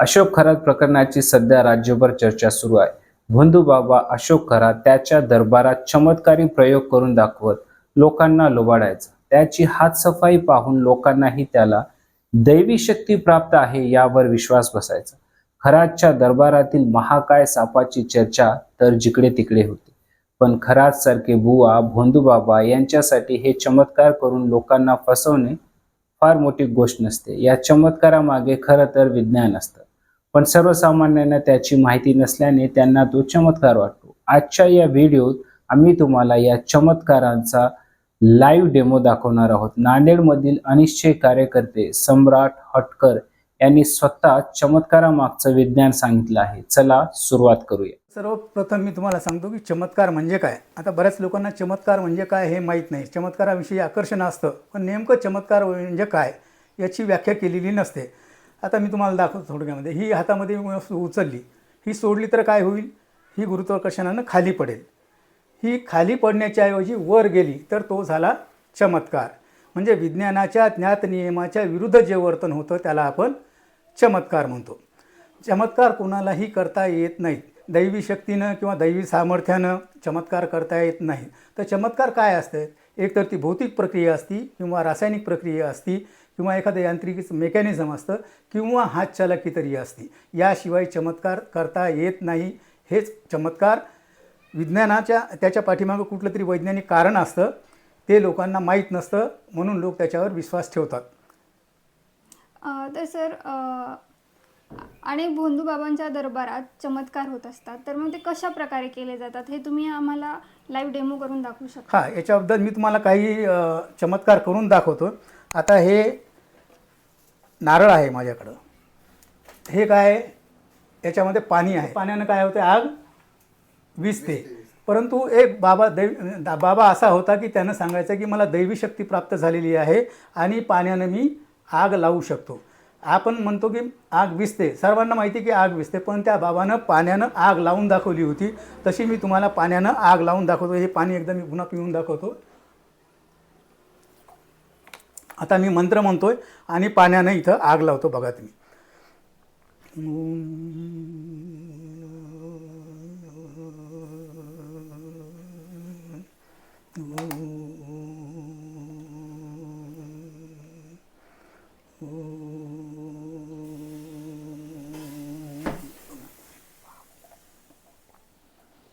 अशोक खरात प्रकरणाची सध्या राज्यभर चर्चा सुरू आहे. भोंदू बाबा अशोक खरात त्याच्या दरबारात चमत्कारी प्रयोग करून दाखवत लोकांना लुबाडायचा. त्याची हातसफाई पाहून लोकांनाही त्याला दैवी शक्ती प्राप्त आहे यावर विश्वास बसायचा. खरातच्या दरबारातील महाकाय सापाची चर्चा तर जिकडे तिकडे होती. पण खरात सारखे बुवा भोंदू बाबा यांच्यासाठी हे चमत्कार करून लोकांना फसवणे फार मोठी गोष्ट नसते. या चमत्कारामागे खरं तर विज्ञान असतं, पण सर्वसामान्यांना त्याची माहिती नसल्याने त्यांना तो चमत्कार वाटतो. आजच्या या व्हिडिओत आम्ही तुम्हाला या चमत्कारांचा लाईव्ह डेमो दाखवणार आहोत. नांदेडमधील अनिश्चय कार्यकर्ते सम्राट हटकर यांनी स्वतः चमत्कारामागचं विज्ञान सांगितलं आहे. चला सुरुवात करूया. सर्वप्रथम मी तुम्हाला सांगतो की चमत्कार म्हणजे काय. आता बऱ्याच लोकांना चमत्कार म्हणजे काय हे माहीत नाही. चमत्काराविषयी आकर्षण असतं, पण नेमकं चमत्कार म्हणजे काय याची व्याख्या केलेली नसते. आता मी तुम्हाला दाखवतो थोडक्यामध्ये. ही हातामध्ये उचलली, ही सोडली तर काय होईल, ही गुरुत्वाकर्षणानं खाली पडेल. ही खाली पडण्याच्या ऐवजी वर गेली तर तो झाला चमत्कार. म्हणजे विज्ञानाच्या ज्ञात नियमाच्या विरुद्ध जे वर्तन होतं त्याला आपण चमत्कार म्हणतो. चमत्कार कोणालाही करता येत नाहीत. दैवी शक्तीनं किंवा दैवी सामर्थ्यानं चमत्कार करता येत नाही. तर चमत्कार काय असते, एक तर ती भौतिक प्रक्रिया असती किंवा रासायनिक प्रक्रिया असती किंवा एखादं यांत्रिक मेकॅनिझम असतं किंवा हातचालकी तरी असती. याशिवाय चमत्कार करता येत नाही. हेच चमत्कार विज्ञानाच्या त्याच्या पाठीमागं कुठलं तरी वैज्ञानिक कारण असतं, ते लोकांना माहीत नसतं, म्हणून लोक त्याच्यावर विश्वास ठेवतात. तर सर, अनेक भोंदू बाबांच्या दरबारात चमत्कार होत असतात, तर मग ते कशा प्रकारे केले जातात हे तुम्ही आम्हाला लाईव्ह डेमो करून दाखवू शकता? हां, याच्याबद्दल मी तुम्हाला काही चमत्कार करून दाखवतो. आता हे नारळ आहे माझ्याकडं. हे काय, याच्यामध्ये पाणी आहे. पाण्यानं काय होते, आग विझते. परंतु एक बाबा असा होता की त्यानं सांगायचं की मला दैवी शक्ती प्राप्त झालेली आहे आणि पाण्यानं मी आग लावू शकतो. आपण म्हणतो की आग विझते, सर्वांना माहिती की आग विझते, पण त्या बाबानं पाण्यानं आग लावून दाखवली होती. तशी मी तुम्हाला पाण्यानं आग लावून दाखवतो. हे पाणी एकदा मी पुन्हा पिऊन दाखवतो. आता मी मंत्र म्हणतोय आणि पाण्यानं इथं आग लावतो. बघा तुम्ही.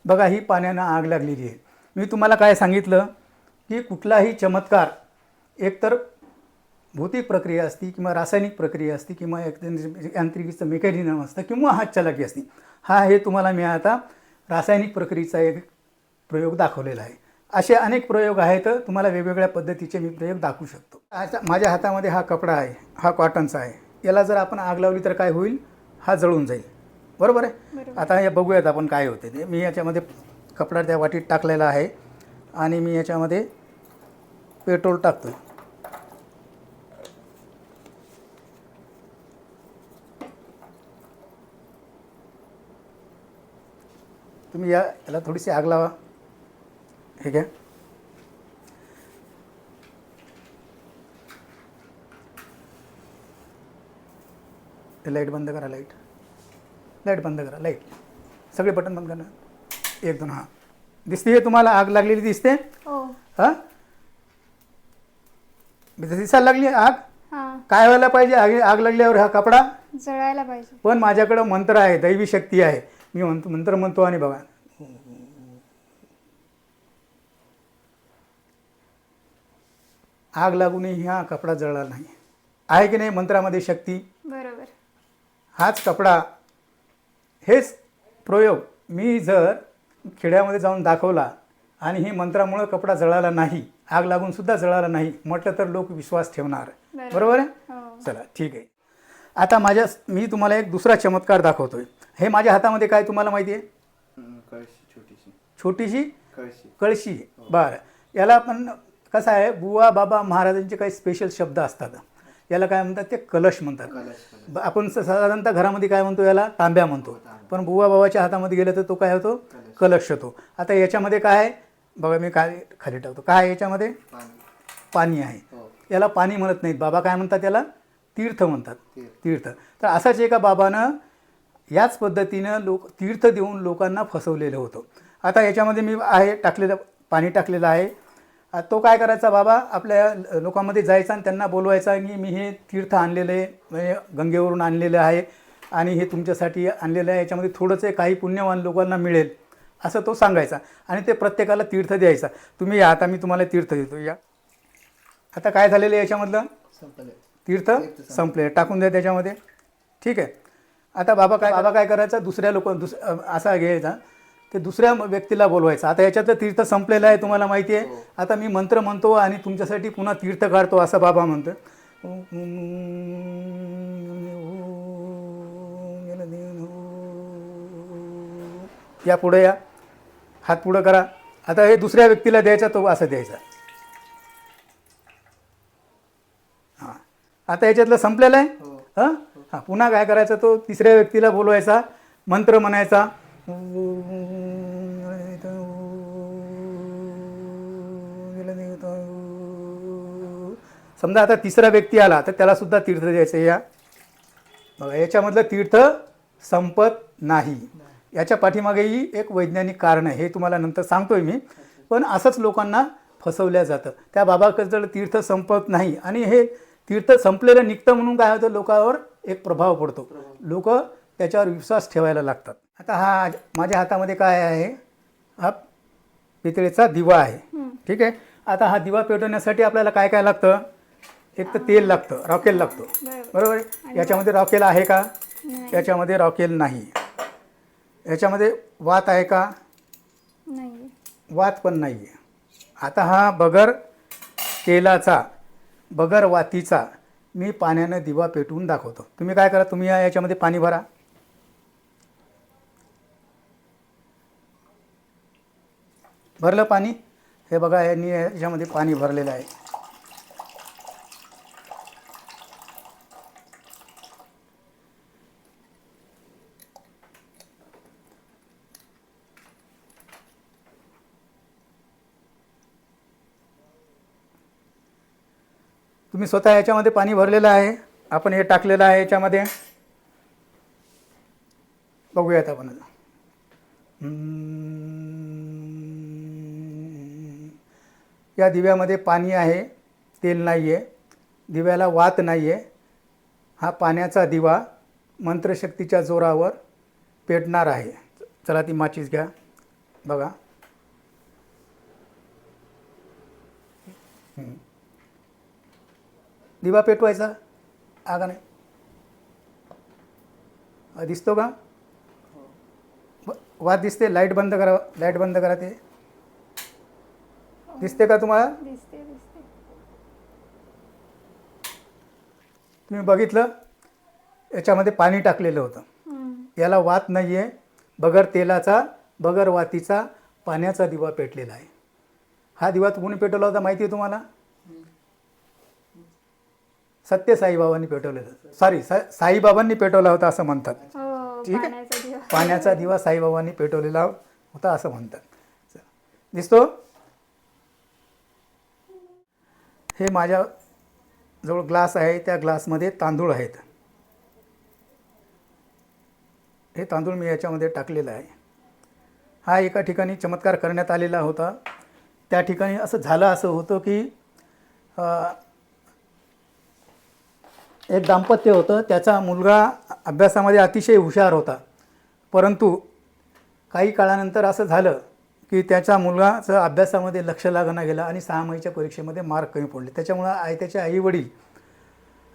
बघा, ही पाण्यानं आग लागलेली आहे. मी तुम्हाला काय सांगितलं की कुठलाही चमत्कार एकतर भौतिक प्रक्रिया असती किंवा रासायनिक प्रक्रिया असती किंवा एक यांत्रिकीचं मेकॅनिझम असतं किंवा हातचालकी असती. हे तुम्हाला मी आता रासायनिक प्रक्रियेचा एक प्रयोग दाखवलेला आहे. असे अनेक प्रयोग आहेत, तुम्हाला वेगवेगळ्या पद्धतीचे मी प्रयोग दाखवू शकतो. आता माझ्या हातामध्ये हा कपडा आहे, हा कॉटनचा आहे. याला जर आपण आग लावली तर काय होईल, हा जळून जाईल. बरोबर आहे. आता हे बघूयात आपण काय होते ते. मी याच्यामध्ये कपडा त्या वाटीत टाकलेला आहे आणि मी याच्यामध्ये पेट्रोल टाकतो. तुम्ही याला थोडीशी आग लावा. हे घ्या. लाईट बंद करा. लाईट बंद करा. लाईट सगळे बटन बंद करा. 1 2. हां, दिसते हे तुम्हाला आग लागलेली दिसते. हो. हां, दिसायला लागली आग. हां, काय व्हायला पाहिजे, आग लागल्यावर हा कपडा जळायला पाहिजे. पण माझ्याकडं मंत्र आहे, दैवी शक्ती आहे. मी मंत्र म्हणतो आणि बघा, आग लागूनही हा कपडा जळला नाही. आहे की नाही मंत्रामध्ये शक्ती? बरोबर. हाच कपडा, हेच प्रयोग मी जर खेड्यामध्ये जाऊन दाखवला आणि हे मंत्रामुळं कपडा जळाला नाही, आग लागून सुद्धा जळाला नाही म्हटलं तर लोक विश्वास ठेवणार. बरोबर आहे. हो. चला ठीक आहे. आता मी तुम्हाला एक दुसरा चमत्कार दाखवतोय. हे माझ्या हातामध्ये काय तुम्हाला माहिती आहे? छोटीशी कळशी. बरं, याला आपण कसं आहे, बुवा बाबा महाराजांचे काही स्पेशल शब्द असतात. याला काय म्हणतात, ते कलश म्हणतात. आपण साधारणतः घरामध्ये काय म्हणतो, याला तांब्या म्हणतो. पण बुवा बाबाच्या हातामध्ये गेलं तर तो काय होतो, कलश होतो. आता याच्यामध्ये काय आहे बघा, मी काय खाली टाकतो. काय याच्यामध्ये पाणी आहे. याला पाणी म्हणत नाहीत बाबा, काय म्हणतात याला, तीर्थ म्हणतात, तीर्थ. तर असाच एका बाबानं याच पद्धतीनं तीर्थ देऊन लोकांना फसवलेलं होतं. आता याच्यामध्ये मी पाणी टाकलेलं आहे. तो काय करायचा, बाबा आपल्या लोकांमध्ये जायचा आणि त्यांना बोलवायचा की मी हे तीर्थ आणलेलं आहे, म्हणजे गंगेवरून आणलेलं आहे आणि हे तुमच्यासाठी आणलेलं आहे, याच्यामध्ये थोडंसं काही पुण्यवान लोकांना मिळेल असं तो सांगायचा आणि ते प्रत्येकाला तीर्थ द्यायचा. तुम्ही या, आता मी तुम्हाला तीर्थ देतो, या. आता काय झालेलं आहे याच्यामधलं, तीर्थ संपले, टाकून द्या त्याच्यामध्ये. ठीक आहे. आता बाबा काय करायचा, असा घ्यायचा, ते दुसऱ्या व्यक्तीला बोलवायचं. आता याच्यातलं तीर्थ संपलेलं आहे तुम्हाला माहिती आहे. आता मी मंत्र म्हणतो आणि तुमच्यासाठी पुन्हा तीर्थ काढतो असं बाबा म्हणतो. या पुढे या, हात पुढं करा. आता हे दुसऱ्या व्यक्तीला द्यायचा, तो असं द्यायचा. हां, आता याच्यातलं संपलेलं आहे. हां हां, पुन्हा काय करायचं, तो तिसऱ्या व्यक्तीला बोलवायचा, मंत्र म्हणायचा. समजा आता तिसरा व्यक्ती आला तर त्याला सुद्धा तीर्थ द्यायचं. या बघा, याच्यामधलं तीर्थ संपत नाही. याच्या पाठीमागेही एक वैज्ञानिक कारण आहे, हे तुम्हाला नंतर सांगतोय मी. पण असंच लोकांना फसवल्या जातं. त्या बाबाकडचं तीर्थ संपत नाही आणि हे तीर्थ संपलेलं निघतं म्हणून काय होतं, लोकांवर एक प्रभाव पडतो, लोक त्याच्यावर विश्वास ठेवायला लागतात. आता हा माझ्या हातामध्ये काय आहे, हा पितळेचा दिवा आहे. ठीक आहे. आता हा दिवा पेटवण्यासाठी आपल्याला काय काय लागतं, एक तर तेल लागतं, रॉकेल लागतो, बरोबर आहे. याच्यामध्ये रॉकेल आहे का, याच्यामध्ये रॉकेल नाही. याच्यामध्ये वात आहे का, नाही, वात पण नाही आहे. आता हा बगर तेलाचा, बगर वातीचा मी पाण्यानं दिवा पेटवून दाखवतो. तुम्ही काय करा, तुम्ही याच्यामध्ये पाणी भरा. भरलं पाणी, हे बघा यांनी याच्यामध्ये पाणी भरलेलं आहे. तुम्ही स्वतः याच्यामध्ये पाणी भरलेलं आहे, आपण हे टाकलेलं आहे याच्यामध्ये. बघूयात आपण. या दिव्यामध्ये पाणी आहे, तेल नाही आहे, दिव्याला वात नाही आहे. हा पाण्याचा दिवा मंत्रशक्तीच्या जोरावर पेटणार आहे. चला ती माचीस घ्या, बघा. दिवा पेटवायचा, आगा नाही दिसतो का, वात दिसते. लाईट बंद करा, लाईट बंद करा. ते दिसते का तुम्हाला, दिसते दिसते. तुम्ही बघितलं, याच्यामध्ये पाणी टाकलेलं होतं. याला वात नाही आहे, बगर तेलाचा, बगर वातीचा पाण्याचा दिवा पेटलेला आहे. हा दिवा कोणी पेटवला होता माहिती आहे तुम्हाला, सत्य साईबाबांनी पेटवलेलं. सॉरी, साईबाबांनी पेटवला होता असं म्हणतात. ठीक आहे, पाण्याचा दिवा साईबाबांनी पेटवलेला होता असं म्हणतात. दिसतो. हे माझ्या जवळ ग्लास आहे, त्या ग्लासमध्ये तांदूळ आहेत. हे तांदूळ मी याच्यामध्ये टाकलेलं आहे. हा एका ठिकाणी चमत्कार करण्यात आलेला होता. त्या ठिकाणी असं होतं की एक दाम्पत्य होतं, त्याचा मुलगा अभ्यासामध्ये अतिशय हुशार होता. परंतु काही काळानंतर असं झालं की त्याच्या मुलाचं अभ्यासामध्ये लक्ष लागणं गेलं आणि 6 महिन्याच्या परीक्षेमध्ये मार्क कमी पडले. त्याच्यामुळं त्याचे आईवडील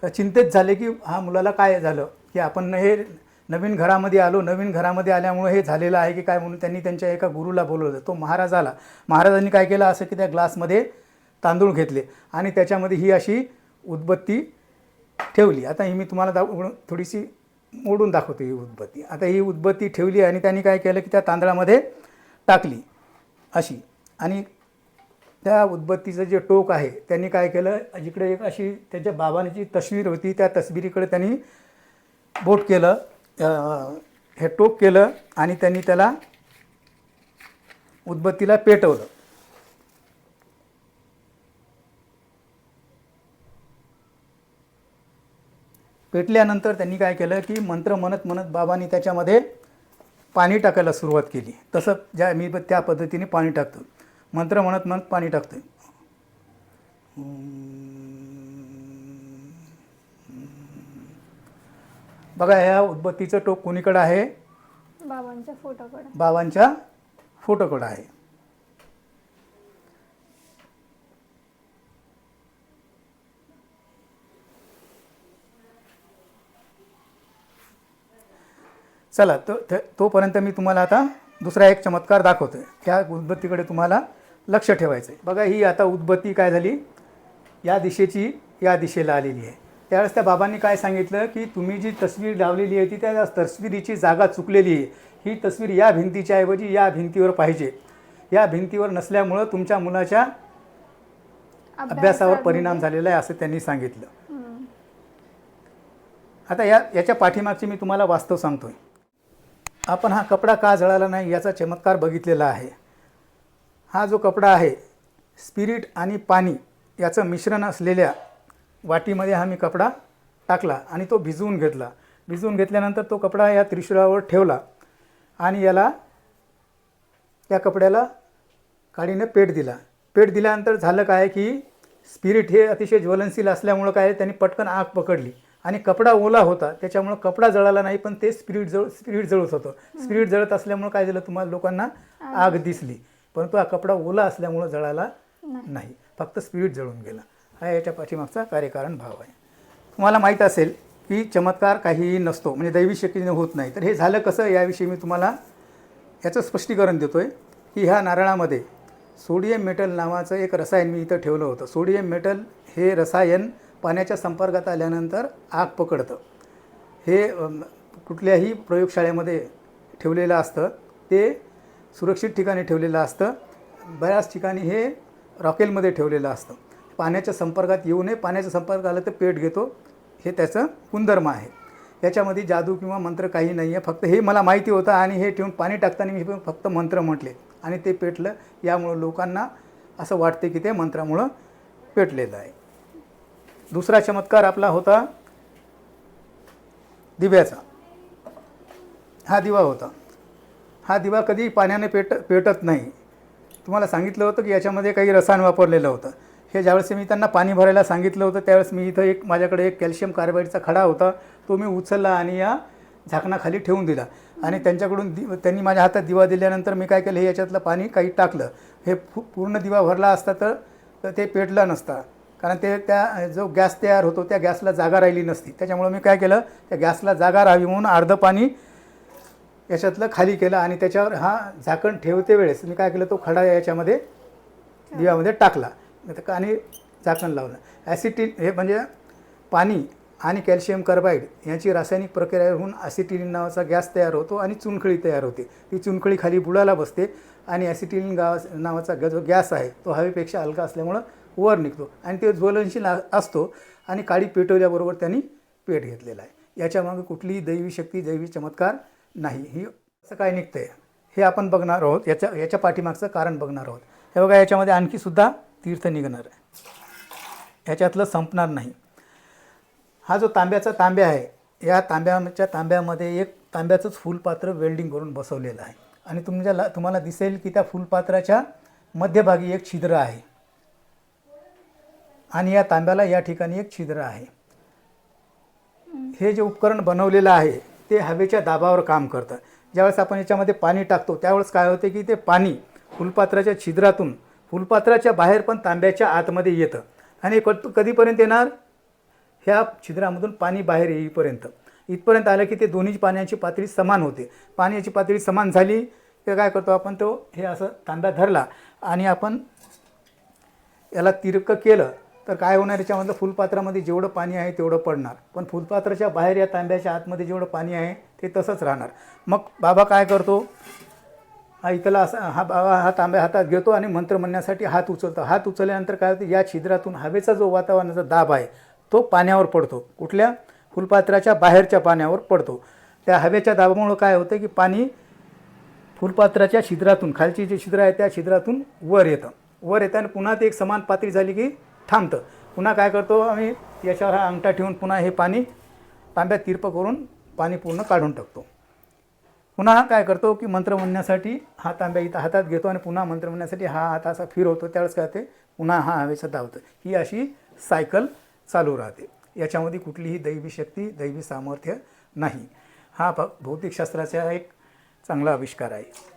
चिंतेत झाले की हा मुलाला काय झालं, की आपण हे नवीन घरामध्ये आलो, नवीन घरामध्ये आल्यामुळे हे झालेलं आहे की काय, म्हणून त्यांनी त्यांच्या एका गुरुला बोलवलं. तो महाराज आला. महाराजांनी काय केलं, असं की त्या ग्लासमध्ये तांदूळ घेतले आणि त्याच्यामध्ये ही अशी उदबत्ती ठेवली. आता ही मी तुम्हाला थोडीशी मोडून दाखवतो ही उदबत्ती. आता ही उदबत्ती ठेवली आणि त्यांनी काय केलं की त्या तांदळामध्ये टाकली अशी, आणि त्या उदबत्तीचं जे टोक आहे त्यांनी काय केलं, जिकडे एक अशी त्याच्या बाबांची तस्वीर होती, त्या तस्वीरीकडे त्यांनी बोट केलं, हे टोक केलं आणि त्यांनी त्याला उदबत्तीला पेटवलं. पेटल्यानंतर त्यांनी काय केलं की मंत्र म्हणत म्हणत बाबांनी त्याच्यामध्ये पाणी टाकायला सुरुवात केली. तसं मी त्या पद्धतीने पाणी टाकतो, मंत्र म्हणत म्हणत पाणी टाकतो. बघा, ह्या उदबत्तीचं टोक कोणीकडं आहे? बाबांच्या फोटोकडे. बाबांच्या फोटोकडं आहे. चला, तोपर्यंत मी तुम्हाला आता दुसरा एक चमत्कार दाखवतो. त्या उदबत्तीकडे तुम्हाला लक्ष ठेवायचं आहे. बघा, ही आता उदबत्ती काय झाली, या दिशेची या दिशेला आलेली आहे. त्यावेळेस त्या बाबांनी काय सांगितलं की तुम्ही जी तस्वीर लावलेली आहे ती त्या तस्वीरीची जागा चुकलेली आहे. ही तस्वीर या भिंतीच्या ऐवजी या भिंतीवर पाहिजे. या भिंतीवर नसल्यामुळं तुमच्या मुलाच्या अभ्यासावर परिणाम झालेला आहे असं त्यांनी सांगितलं. आता याच्या पाठीमागची मी तुम्हाला वास्तव सांगतोय. आपण हा कपडा का जळाला नाही याचा चमत्कार बघितलेला आहे. हा जो कपडा आहे, स्पिरिट आणि पाणी याचं मिश्रण असलेल्या वाटीमध्ये हा मी कपडा टाकला आणि तो भिजवून घेतला. भिजवून घेतल्यानंतर तो कपडा या त्रिशूळावर ठेवला आणि या कपड्याला काडीने पेट दिला. पेट दिल्यानंतर झालं काय की स्पिरिट हे अतिशय ज्वलनशील असल्यामुळं काय त्यांनी पटकन आग पकडली आणि कपडा ओला होता त्याच्यामुळं कपडा जळाला नाही, पण ते स्पिरिट जळत होतं. स्पिरिट जळत असल्यामुळं काय झालं, तुम्हाला लोकांना आग दिसली, परंतु हा कपडा ओला असल्यामुळं जळाला नाही, फक्त स्पिरिट जळून गेला. हा याच्या पाठीमागचा कार्यकारण भाव आहे. तुम्हाला माहीत असेल की चमत्कार काहीही नसतो, म्हणजे दैवी शक्तीने होत नाही. तर हे झालं कसं याविषयी मी तुम्हाला याचं स्पष्टीकरण देतो आहे की ह्या नारळामध्ये सोडियम मेटल नावाचं एक रसायन मी इथं ठेवलं होतं. सोडियम मेटल हे रसायन पाण्याच्या संपर्कात आल्यानंतर आग पकडतं. हे कुठल्याही प्रयोगशाळेमध्ये ठेवलेलं असतं, ते सुरक्षित ठिकाणी ठेवलेलं असतं. बऱ्याच ठिकाणी हे रॉकेलमध्ये ठेवलेलं असतं. पाण्याच्या संपर्कात येऊ नये, पाण्याच्या संपर्कात आलं तर पेट घेतो, हे त्याचं गुणधर्म आहे. याच्यामध्ये जादू किंवा मंत्र काही नाही आहे, फक्त हे मला माहिती होतं आणि हे ठेवून पाणी टाकताना मी फक्त मंत्र म्हटले आणि ते पेटलं. यामुळं लोकांना असं वाटते की ते मंत्रामुळं पेटलेलं आहे. दुसरा चमत्कार आपला होता दिव्याचा. हा दिवा होता. हा दिवा कधी पाण्याने पेटत नाही. तुम्हाला सांगितलं होतं की याच्यामध्ये काही रसायन वापरलेलं होतं. हे ज्यावेळेस मी त्यांना पाणी भरायला सांगितलं होतं त्यावेळेस मी इथं माझ्याकडे एक कॅल्शियम कार्बाईडचा खडा होता, तो मी उचलला आणि या झाकणाखाली ठेवून दिला आणि त्यांच्याकडून त्यांनी माझ्या हातात दिवा दिल्यानंतर मी काय केलं, हे याच्यातलं पाणी काही टाकलं. हे पूर्ण दिवा भरला असता तर ते पेटला नसता, कारण त्या जो गॅस तयार होतो त्या गॅसला जागा राहिली नसती. त्याच्यामुळं मी काय केलं, त्या गॅसला जागा राहावी म्हणून अर्धं पाणी याच्यातलं खाली केलं आणि त्याच्यावर हा झाकण ठेवते वेळेस मी काय केलं, तो खडा याच्यामध्ये दिव्यामध्ये टाकला आणि झाकण लावलं. ॲसिटिन हे म्हणजे पाणी आणि कॅल्शियम कार्बाईड यांची रासायनिक प्रक्रिया होऊन ॲसिटिलिन नावाचा गॅस तयार होतो आणि चुनखळी तयार होते. ती चुनखळी खाली बुडाला बसते आणि ॲसिटिलिन नावाचा जो गॅस आहे तो हवेपेक्षा हलका असल्यामुळं वर निघतो आणि ते ज्वलनशील असतो आणि काडी पेटवल्याबरोबर त्यांनी पेट घेतलेला आहे. याच्यामागे कुठलीही दैवी शक्ती, दैवी चमत्कार नाही. ही असं काय निघतं आहे हे आपण बघणार आहोत. याच्या पाठीमागचं कारण बघणार आहोत. हे बघा, याच्यामध्ये आणखीसुद्धा तीर्थ निघणार आहे, ह्याच्यातलं संपणार नाही. हा जो तांब्या आहे, या तांब्यामध्ये एक तांब्याचंच फुलपात्र वेल्डिंग करून बसवलेलं आहे आणि तुम्हाला दिसेल की त्या फुलपात्राच्या मध्यभागी एक छिद्र आहे आणि या तांब्याला या ठिकाणी एक छिद्र आहे. हे जे उपकरण बनवलेलं आहे ते हवेच्या दाबावर काम करतं. ज्यावेळेस आपण याच्यामध्ये पाणी टाकतो त्यावेळेस काय होते की ते पाणी फुलपात्राच्या छिद्रातून फुलपात्राच्या बाहेर पण तांब्याच्या आतमध्ये येतं आणि कधीपर्यंत येणार, ह्या छिद्रामधून पाणी बाहेर येईपर्यंत. इथपर्यंत आलं की ते दोन्ही पाण्याची पातळी समान होते. पाण्याची पातळी समान झाली तर काय करतो आपण, हे असं तांब्या धरला आणि आपण याला तिरकं केलं तर काय होणार, याच्यामधलं फुलपात्रामध्ये जेवढं पाणी आहे तेवढं पडणार, पण फुलपात्राच्या बाहेर या तांब्याच्या आतमध्ये जेवढं पाणी आहे ते तसंच राहणार. मग बाबा काय करतो, इथला असा हा तांब्या हातात घेतो आणि मंत्र म्हणण्यासाठी हात उचलतो. हात उचलल्यानंतर काय होतं, या छिद्रातून हवेचा जो वातावरणाचा दाब आहे तो पाण्यावर पडतो. कुठल्या, फुलपात्राच्या बाहेरच्या पाण्यावर पडतो. त्या हवेच्या दाबामुळं काय होतं की पाणी फुलपात्राच्या छिद्रातून, खालची जे छिद्र आहे त्या छिद्रातून वर येतं आणि पुन्हा ते एक समान पातळी झाली की थांबतं. पुन्हा काय करतो आम्ही, याच्यावर हा अंगठा ठेवून पुन्हा हे पाणी तांब्यात तिरपं करून पाणी पूर्ण काढून टाकतो. पुन्हा काय करतो की मंत्र म्हणण्यासाठी हा तांब्या इथं हातात घेतो आणि पुन्हा मंत्र म्हणण्यासाठी हा हात असा फिरवतो. त्यावेळेस काय होते, पुन्हा हा हवेचा धावतो. ही अशी सायकल चालू राहते. याच्यामध्ये कुठलीही दैवी शक्ती, दैवी सामर्थ्य नाही. हा भौतिकशास्त्राचा एक चांगला आविष्कार आहे.